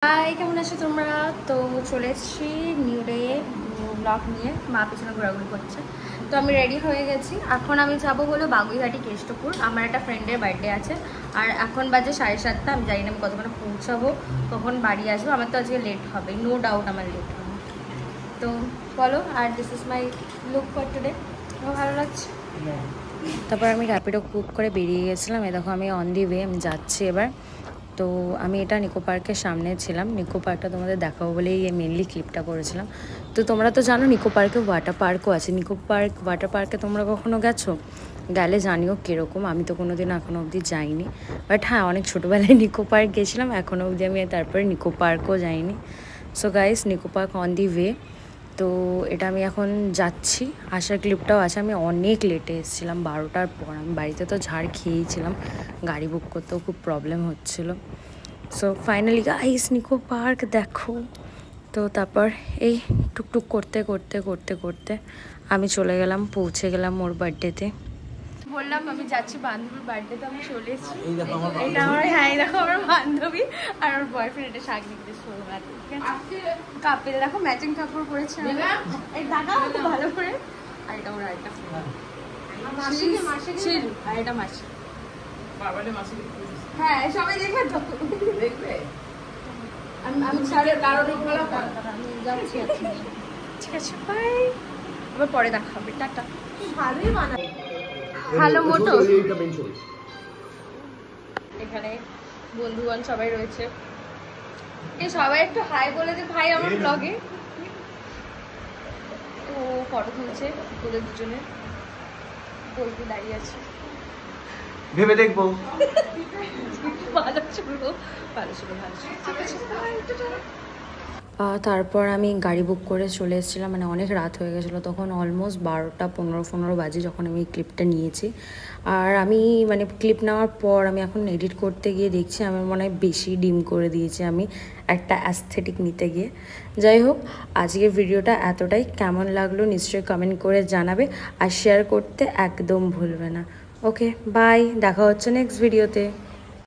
High, কেমন আছো তোমরা? তো চলে এসেছি নিউ ডে ব্লগ নিয়ে। মা পিছনে ঘোরাঘুরি করছে। তো আমি রেডি হয়ে গেছি। এখন আমি যাবো হলো বাগুইহাটি কেষ্টপুর। আমার একটা ফ্রেন্ডের বার্থডে আছে। আর এখন বাজে 7:30। আমি জানি না আমি কতক্ষণে পৌঁছাবো, কখন বাড়ি আসবো। আমার তো আজকে লেট হবে, নো ডাউট আমার লেট হবে। তো বলো, আর this is my look for today. আমার ভালো লাগছে। তারপর আমি র্যাপিডো বুক করে বেরিয়ে গেছিলাম। এ দেখো আমি অন দি ওয়ে, আমি যাচ্ছি এবার। তো আমি এটা নিকো পার্কের সামনে ছিলাম। নিকো পার্কটা তোমাদের দেখাবো বলেই মেনলি ক্লিপটা করেছিলাম। তো তোমরা তো জানো নিকো পার্কে ওয়াটার পার্কও আছে। নিকো পার্ক ওয়াটার পার্কে তোমরা কখনো গেছো? গেলে জানিও কীরকম। আমি তো কোনো দিন এখনও অবধি যাইনি, বাট হ্যাঁ অনেক ছোটোবেলায় নিকো পার্ক গেছিলাম। এখনও অবধি আমি তারপরে নিকো পার্কও যাইনি। So guys, Nicco park on the way. তো এটা আমি এখন যাচ্ছি। আসার ক্লিপটাও আছে। আমি অনেক লেটে এসেছিলাম 12টার পর। আমি বাড়িতে তো ঝাড় খেয়েছিলাম, গাড়ি বুক করতেও খুব প্রবলেম হচ্ছিলো। So finally guys, Nicco park দেখো। তো তারপর এই টুকটুক করতে করতে করতে করতে আমি চলে গেলাম, পৌঁছে গেলাম ওর বার্থডেতে। বললাম আমি যাচ্ছি বান্ধবীর বার্থডেতে, আমি চলে এসেছি। এটা আমার, হ্যাঁ এই দেখো আমার বান্ধবী আর ওর বয়ফ্রেন্ড। এটা শাক নিতে শোরুম আছে, ঠিক আছে? কাপে দেখো ম্যাচিং কাপড় পরেছে, এই টাকা ভালো করে। আর এটা ওর আরেকটা ফ্রেন্ড, আর এটা মাসি। হ্যাঁ সবাই দেখবে তো, দেখবে। আমি ছাড়ে কারণে আমি যাচ্ছি। ঠিক আছে, বাই। আবার পরে দেখা হবে, টাটা। হ্যালো মোটো। এখানে বন্ধুগণ সবাই রয়েছে। এই সবাই একটু হাই বলে দে ভাই আমার ব্লগে। তো ফটো তুলছে তোদের দুজনে, বলতে দাঁড়িয়ে আছে, ভেবে দেখবো। ভালো ছিল, ভালো ছিল, ভালো ছিল। তারপর আমি গাড়ি বুক করে চলে এসেছিলাম। মানে অনেক রাত হয়ে গেছিলো তখন, অলমোস্ট 12টা 15 বাজে যখন আমি ক্লিপটা নিয়েছি। আর আমি মানে ক্লিপ নেওয়ার পর আমি এখন এডিট করতে গিয়ে দেখছি আমার মনে হয় বেশি ডিম করে দিয়েছি আমি একটা অ্যাস্থেটিক নিতে গিয়ে। যাই হোক, আজকের ভিডিওটা এতটাই। কেমন লাগলো নিশ্চয়ই কমেন্ট করে জানাবে, আর শেয়ার করতে একদম ভুলবে না। ওকে বাই, দেখা হচ্ছে নেক্সট ভিডিওতে।